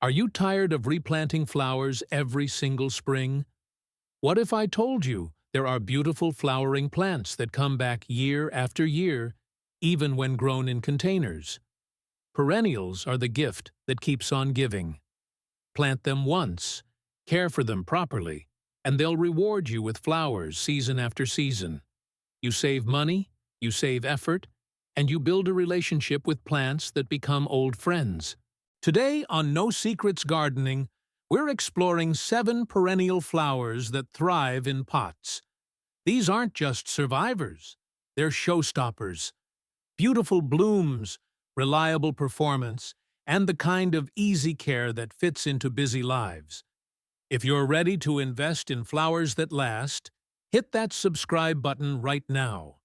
Are you tired of replanting flowers every single spring? What if I told you there are beautiful flowering plants that come back year after year, even when grown in containers? Perennials are the gift that keeps on giving. Plant them once, care for them properly, and they'll reward you with flowers season after season. You save money, you save effort, and you build a relationship with plants that become old friends. Today on No Secrets Gardening, we're exploring 7 perennial flowers that thrive in pots. These aren't just survivors, they're showstoppers. Beautiful blooms, reliable performance, and the kind of easy care that fits into busy lives. If you're ready to invest in flowers that last, hit that subscribe button right now.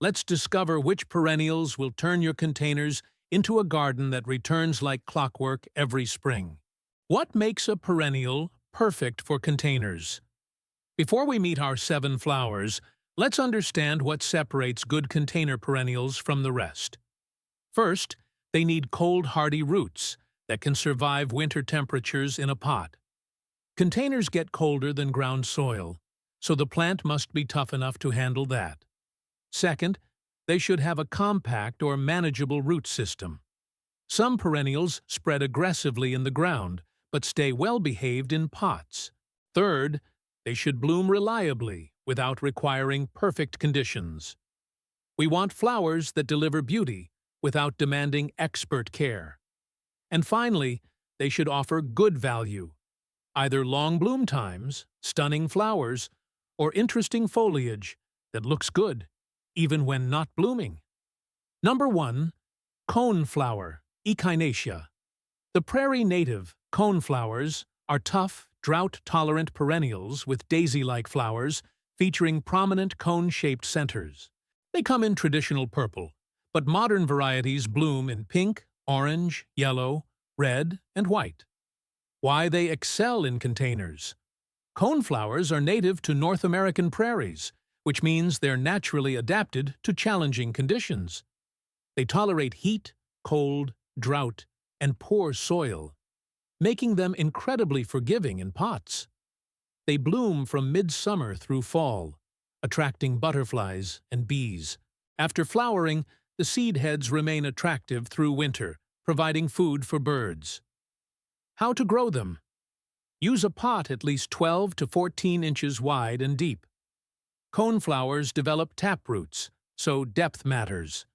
Let's discover which perennials will turn your containers into a garden that returns like clockwork every spring. What makes a perennial perfect for containers? Before we meet our 7 flowers, let's understand what separates good container perennials from the rest. First, they need cold, hardy roots that can survive winter temperatures in a pot. Containers get colder than ground soil, so the plant must be tough enough to handle that. Second, they should have a compact or manageable root system. Some perennials spread aggressively in the ground, but stay well-behaved in pots. Third, they should bloom reliably without requiring perfect conditions. We want flowers that deliver beauty without demanding expert care. And finally, they should offer good value, either long bloom times, stunning flowers, or interesting foliage that looks good even when not blooming. Number 1. Coneflower, Echinacea. The prairie native coneflowers are tough, drought-tolerant perennials with daisy-like flowers featuring prominent cone-shaped centers. They come in traditional purple, but modern varieties bloom in pink, orange, yellow, red, and white. Why they excel in containers? Coneflowers are native to North American prairies, which means they're naturally adapted to challenging conditions. They tolerate heat, cold, drought, and poor soil, making them incredibly forgiving in pots. They bloom from midsummer through fall, attracting butterflies and bees. After flowering, the seed heads remain attractive through winter, providing food for birds. How to grow them? Use a pot at least 12 to 14 inches wide and deep. Coneflowers develop taproots, so depth matters.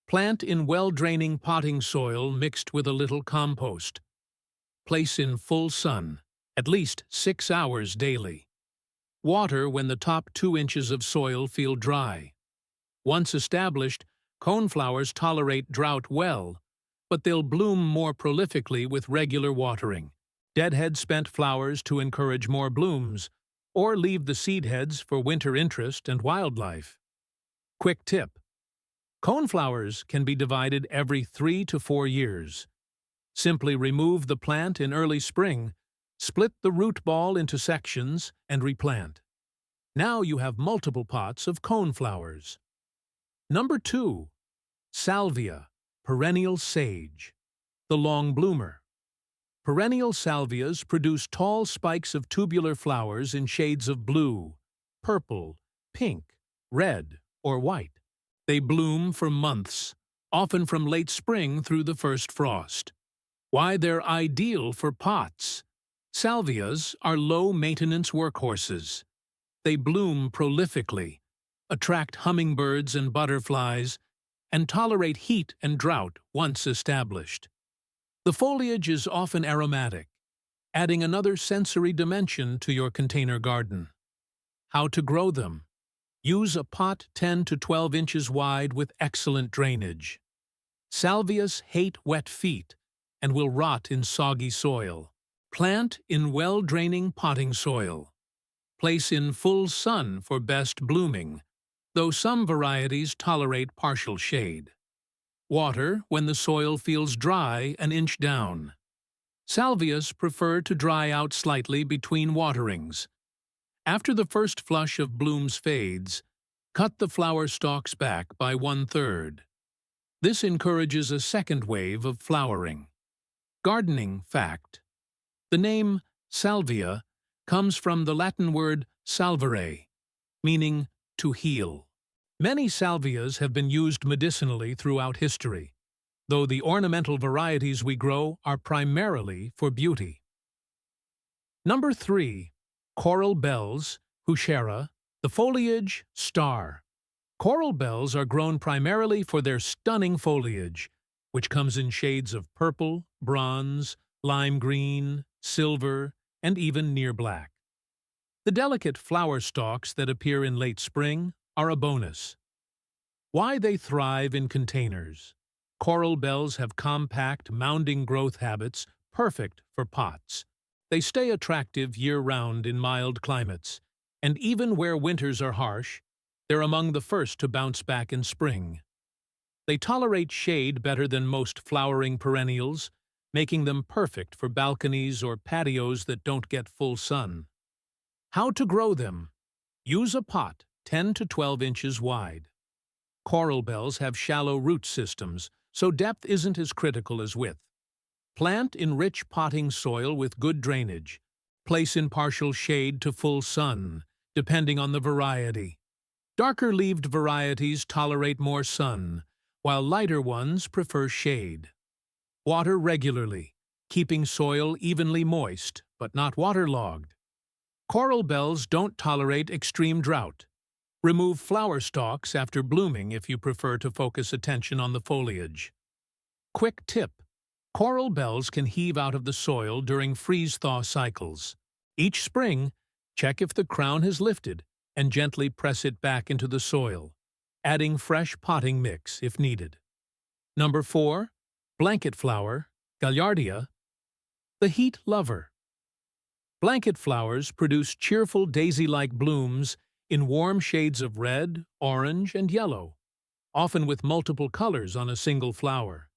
Plant in well-draining potting soil mixed with a little compost. Place in full sun, at least 6 hours daily. Water when the top 2 inches of soil feel dry. Once established, coneflowers tolerate drought well, but they'll bloom more prolifically with regular watering. Deadhead spent flowers to encourage more blooms, or leave the seed heads for winter interest and wildlife. Quick tip: coneflowers can be divided every 3 to 4 years. Simply remove the plant in early spring, split the root ball into sections, and replant. Now you have multiple pots of coneflowers. Number 2. Salvia, perennial sage. The long bloomer. Perennial salvias produce tall spikes of tubular flowers in shades of blue, purple, pink, red, or white. They bloom for months, often from late spring through the first frost. Why they're ideal for pots? Salvias are low-maintenance workhorses. They bloom prolifically, attract hummingbirds and butterflies, and tolerate heat and drought once established. The foliage is often aromatic, adding another sensory dimension to your container garden. How to grow them? Use a pot 10 to 12 inches wide with excellent drainage. Salvias hate wet feet and will rot in soggy soil. Plant in well-draining potting soil. Place in full sun for best blooming, though some varieties tolerate partial shade. Water when the soil feels dry an inch down. Salvias prefer to dry out slightly between waterings. After the first flush of blooms fades, cut the flower stalks back by 1/3. This encourages a second wave of flowering. Gardening fact. The name salvia comes from the Latin word salvare, meaning to heal. Many salvias have been used medicinally throughout history, though the ornamental varieties we grow are primarily for beauty. Number 3. Coral bells, Heuchera, the foliage star. Coral bells are grown primarily for their stunning foliage, which comes in shades of purple, bronze, lime green, silver, and even near black. The delicate flower stalks that appear in late spring are a bonus. Why they thrive in containers. Coral bells have compact, mounding growth habits perfect for pots. They stay attractive year-round in mild climates, and even where winters are harsh, they're among the first to bounce back in spring. They tolerate shade better than most flowering perennials, making them perfect for balconies or patios that don't get full sun. How to grow them? Use a pot 10 to 12 inches wide. Coral bells have shallow root systems, so depth isn't as critical as width. Plant in rich potting soil with good drainage. Place in partial shade to full sun, depending on the variety. Darker-leaved varieties tolerate more sun, while lighter ones prefer shade. Water regularly, keeping soil evenly moist, but not waterlogged. Coral bells don't tolerate extreme drought. Remove flower stalks after blooming if you prefer to focus attention on the foliage. Quick tip. Coral bells can heave out of the soil during freeze-thaw cycles. Each spring, check if the crown has lifted and gently press it back into the soil, adding fresh potting mix if needed. Number 4. Blanket flower, Gaillardia, the heat lover. Blanket flowers produce cheerful daisy-like blooms in warm shades of red, orange, and yellow, often with multiple colors on a single flower.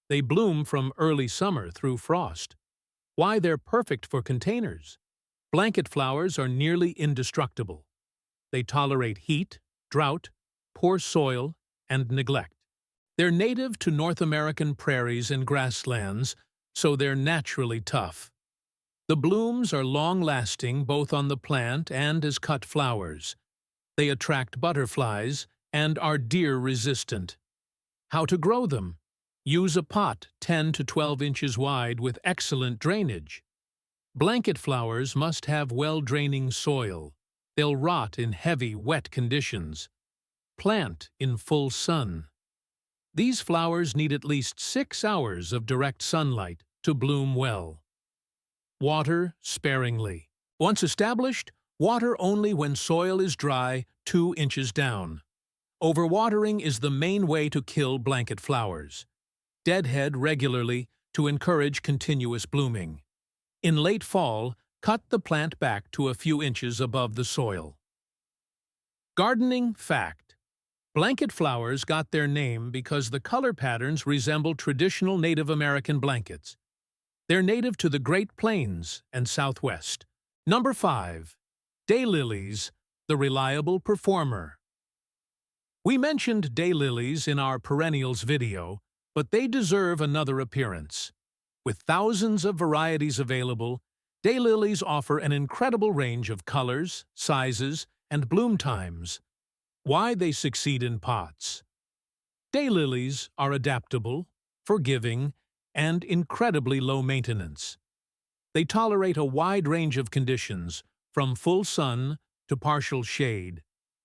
They bloom from early summer through frost. Why they're perfect for containers? Blanket flowers are nearly indestructible. They tolerate heat, drought, poor soil, and neglect. They're native to North American prairies and grasslands, so they're naturally tough. The blooms are long-lasting both on the plant and as cut flowers. They attract butterflies and are deer-resistant. How to grow them? Use a pot 10 to 12 inches wide with excellent drainage. Blanket flowers must have well-draining soil. They'll rot in heavy, wet conditions. Plant in full sun. These flowers need at least 6 hours of direct sunlight to bloom well. Water sparingly. Once established, water only when soil is dry 2 inches down. Overwatering is the main way to kill blanket flowers. Deadhead regularly to encourage continuous blooming. In late fall, cut the plant back to a few inches above the soil. Gardening fact. Blanket flowers got their name because the color patterns resemble traditional Native American blankets. They're native to the Great Plains and Southwest. Number 5. Daylilies, the reliable performer. We mentioned daylilies in our perennials video, but they deserve another appearance. With thousands of varieties available, daylilies offer an incredible range of colors, sizes, and bloom times. Why they succeed in pots. Daylilies are adaptable, forgiving, and incredibly low maintenance. They tolerate a wide range of conditions, from full sun to partial shade,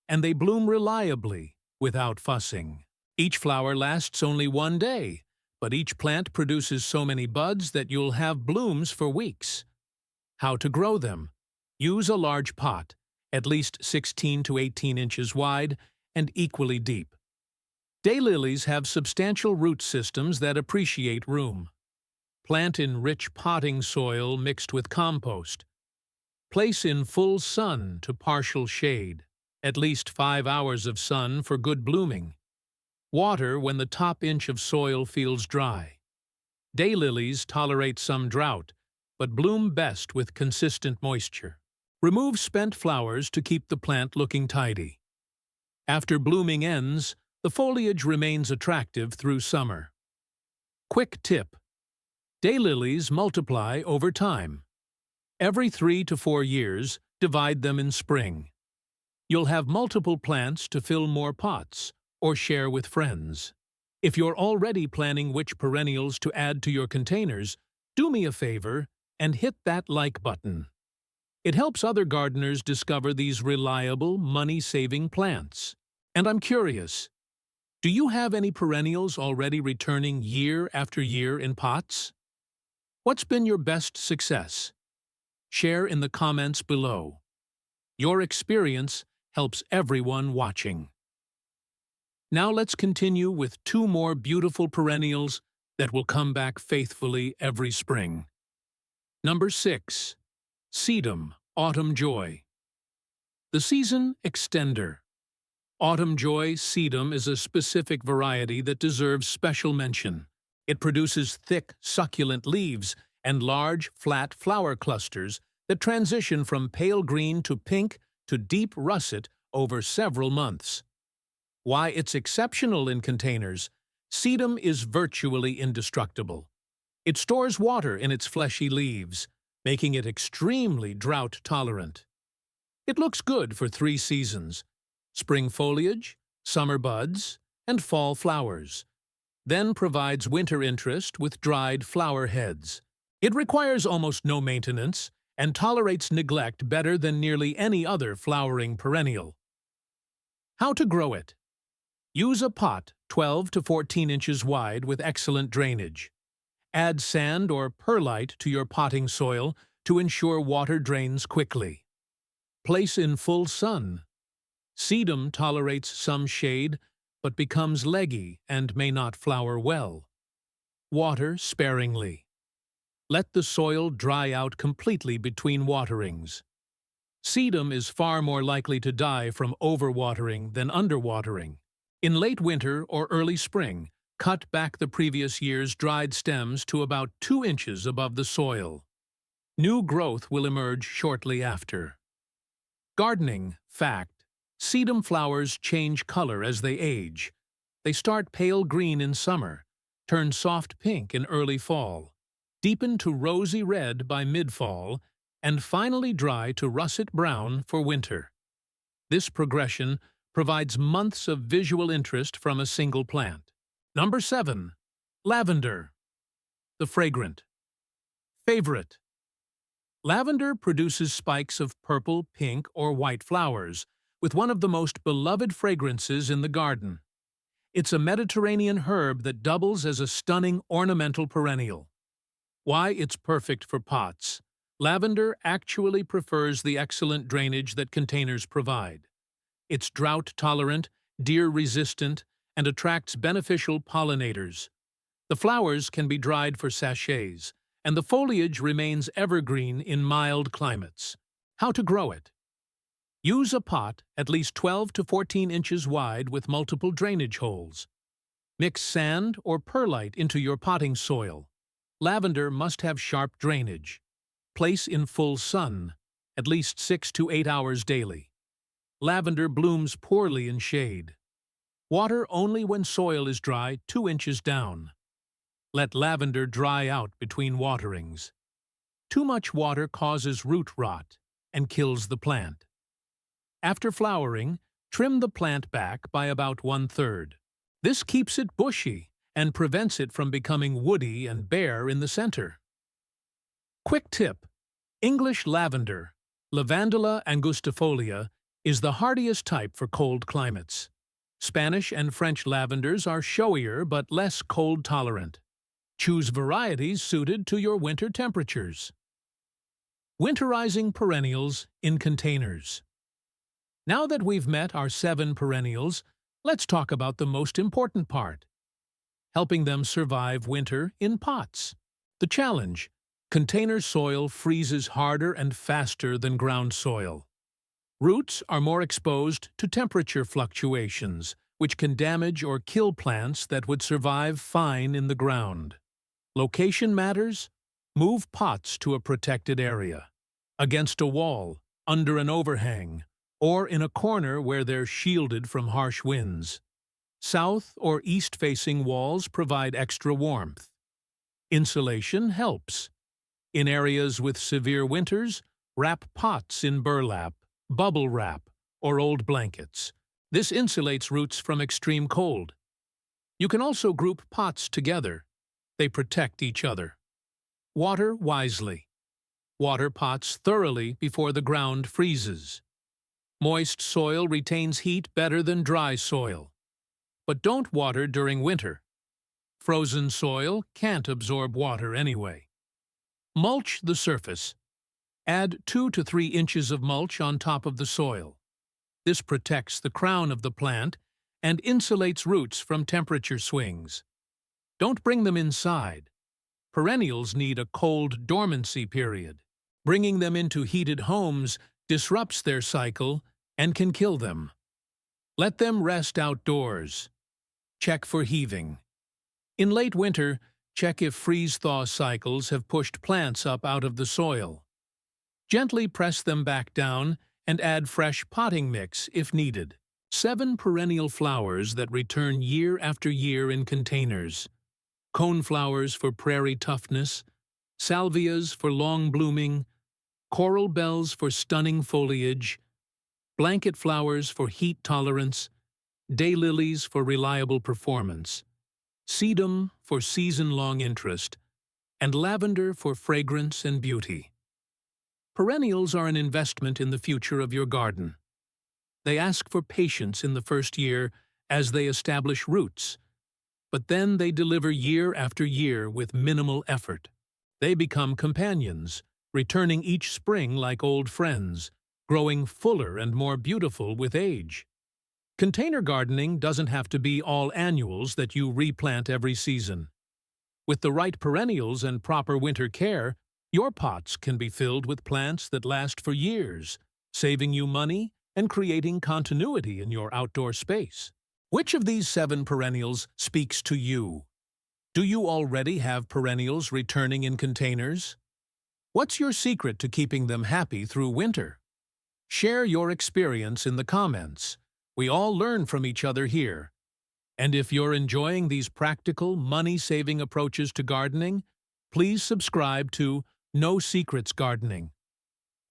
and they bloom reliably without fussing. Each flower lasts only 1 day, but each plant produces so many buds that you'll have blooms for weeks. How to grow them? Use a large pot, at least 16 to 18 inches wide and equally deep. Daylilies have substantial root systems that appreciate room. Plant in rich potting soil mixed with compost. Place in full sun to partial shade, at least 5 hours of sun for good blooming. Water when the top inch of soil feels dry. Daylilies tolerate some drought, but bloom best with consistent moisture. Remove spent flowers to keep the plant looking tidy. After blooming ends, the foliage remains attractive through summer. Quick tip. Daylilies multiply over time. Every 3 to 4 years, divide them in spring. You'll have multiple plants to fill more pots or share with friends. If you're already planning which perennials to add to your containers, do me a favor and hit that like button. It helps other gardeners discover these reliable, money-saving plants. And I'm curious, do you have any perennials already returning year after year in pots? What's been your best success? Share in the comments below. Your experience helps everyone watching. Now let's continue with 2 more beautiful perennials that will come back faithfully every spring. Number 6. Sedum, Autumn Joy. The Season Extender. Autumn Joy sedum is a specific variety that deserves special mention. It produces thick, succulent leaves and large, flat flower clusters that transition from pale green to pink to deep russet over several months. Why it's exceptional in containers, sedum is virtually indestructible. It stores water in its fleshy leaves, making it extremely drought-tolerant. It looks good for 3 seasons: spring foliage, summer buds, and fall flowers, then provides winter interest with dried flower heads. It requires almost no maintenance and tolerates neglect better than nearly any other flowering perennial. How to grow it? Use a pot 12 to 14 inches wide with excellent drainage. Add sand or perlite to your potting soil to ensure water drains quickly. Place in full sun. Sedum tolerates some shade, but becomes leggy and may not flower well. Water sparingly. Let the soil dry out completely between waterings. Sedum is far more likely to die from overwatering than underwatering. In late winter or early spring, cut back the previous year's dried stems to about 2 inches above the soil. New growth will emerge shortly after. Gardening fact: sedum flowers change color as they age. They start pale green in summer, turn soft pink in early fall, deepen to rosy red by mid-fall, and finally dry to russet brown for winter. This progression provides months of visual interest from a single plant. Number 7. Lavender. The fragrant. Favorite. Lavender produces spikes of purple, pink, or white flowers, with one of the most beloved fragrances in the garden. It's a Mediterranean herb that doubles as a stunning ornamental perennial. Why it's perfect for pots? Lavender actually prefers the excellent drainage that containers provide. It's drought-tolerant, deer-resistant, and attracts beneficial pollinators. The flowers can be dried for sachets, and the foliage remains evergreen in mild climates. How to grow it? Use a pot at least 12 to 14 inches wide with multiple drainage holes. Mix sand or perlite into your potting soil. Lavender must have sharp drainage. Place in full sun, at least 6 to 8 hours daily. Lavender blooms poorly in shade. Water only when soil is dry 2 inches down. Let lavender dry out between waterings. Too much water causes root rot and kills the plant. After flowering, trim the plant back by about 1/3. This keeps it bushy and prevents it from becoming woody and bare in the center. Quick tip: English lavender, Lavandula angustifolia, is the hardiest type for cold climates. Spanish and French lavenders are showier but less cold-tolerant. Choose varieties suited to your winter temperatures. Winterizing perennials in containers. Now that we've met our 7 perennials, let's talk about the most important part: helping them survive winter in pots. The challenge: container soil freezes harder and faster than ground soil. Roots are more exposed to temperature fluctuations, which can damage or kill plants that would survive fine in the ground. Location matters. Move pots to a protected area, against a wall, under an overhang, or in a corner where they're shielded from harsh winds. South or east-facing walls provide extra warmth. Insulation helps. In areas with severe winters, wrap pots in burlap, bubble wrap, or old blankets. This insulates roots from extreme cold. You can also group pots together. They protect each other. Water wisely. Water pots thoroughly before the ground freezes. Moist soil retains heat better than dry soil. But don't water during winter. Frozen soil can't absorb water anyway. Mulch the surface. Add 2 to 3 inches of mulch on top of the soil. This protects the crown of the plant and insulates roots from temperature swings. Don't bring them inside. Perennials need a cold dormancy period. Bringing them into heated homes disrupts their cycle and can kill them. Let them rest outdoors. Check for heaving. In late winter, check if freeze-thaw cycles have pushed plants up out of the soil. Gently press them back down and add fresh potting mix if needed. 7 perennial flowers that return year after year in containers. Coneflowers for prairie toughness, salvias for long blooming, coral bells for stunning foliage, blanket flowers for heat tolerance, daylilies for reliable performance, sedum for season-long interest, and lavender for fragrance and beauty. Perennials are an investment in the future of your garden. They ask for patience in the first year as they establish roots, but then they deliver year after year with minimal effort. They become companions, returning each spring like old friends, growing fuller and more beautiful with age. Container gardening doesn't have to be all annuals that you replant every season. With the right perennials and proper winter care, your pots can be filled with plants that last for years, saving you money and creating continuity in your outdoor space. Which of these 7 perennials speaks to you? Do you already have perennials returning in containers? What's your secret to keeping them happy through winter? Share your experience in the comments. We all learn from each other here. And if you're enjoying these practical, money-saving approaches to gardening, please subscribe to No Secrets Gardening.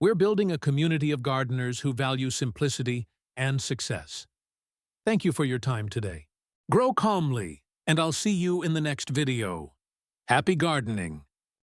We're building a community of gardeners who value simplicity and success. Thank you for your time today. Grow calmly, and I'll see you in the next video. Happy gardening!